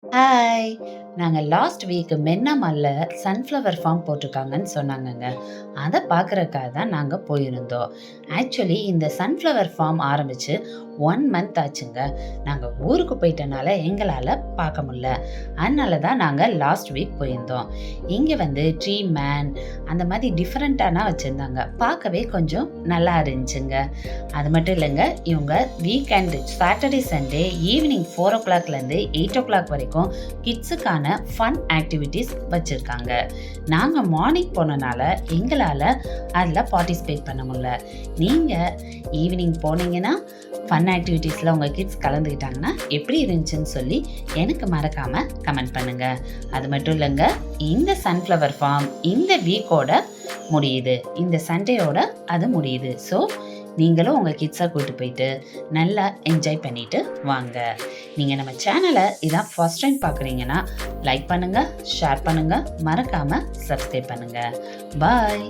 Hi! நாங்க last week மென்னா மால்ல sunflower form போட்டிருக்காங்கன்னு சொன்னாங்கங்க. அத பார்க்கறதுக்காக தான் நாங்க போயிருந்தோம். ஆக்சுவலி இந்த சன்ஃப்ளவர் ஃபார்ம் ஆரம்பிச்சு 1 மந்த் ஆச்சுங்க. நாங்க ஊருக்கு போயிட்டனால எங்களால பார்க்க முடியல. அதனால தான் நாங்க லாஸ்ட் வீக் போயிருந்தோம். இங்க வந்து ட்ரீ மேன் அந்த மாதிரி டிஃபரெண்ட்டானா வச்சிருந்தாங்க. பார்க்கவே கொஞ்சம் நல்லா இருந்துச்சுங்க. அது மட்டும் இல்லங்க, இவங்க வீக்கெண்ட் சாட்டர்டே, சண்டே ஈவினிங் 4:00லேருந்து 8:00 வரைக்கும் கிட்ஸுக்கான ஃபன் ஆக்டிவிட்டீஸ் வச்சிருக்காங்க. நாங்க மார்னிங் போனனால எங்களால அதில பார்ட்டிசிபேட் பண்ண முடியல. நீங்க ஈவினிங் போனீங்கன்னா, ஃபன் ஆக்டிவிட்டீஸ்ல உங்க கிட்ஸ் கலந்துக்கிட்டாங்கன்னா, எப்படி இருந்துச்சுன்னு சொல்லி எனக்கு மறக்காம கமெண்ட் பண்ணுங்க. அது மட்டும் இல்லங்க, இந்த சன்ஃப்ளவர் ஃபார்ம் இந்த வீக்கோட முடியுது. இந்த சண்டேயோட அது முடியுது. ஸோ நீங்களும் உங்க கிட்ஸ கூட்டு போயிட்டு நல்லா என்ஜாய் பண்ணிட்டு வாங்க. நீங்க நம்ம சேனல இதான் ஃபர்ஸ்ட் டைம் பார்க்குறீங்கன்னா, லைக் பண்ணுங்க, ஷேர் பண்ணுங்க, மறக்காம சப்ஸ்கிரைப் பண்ணுங்க. பாய்.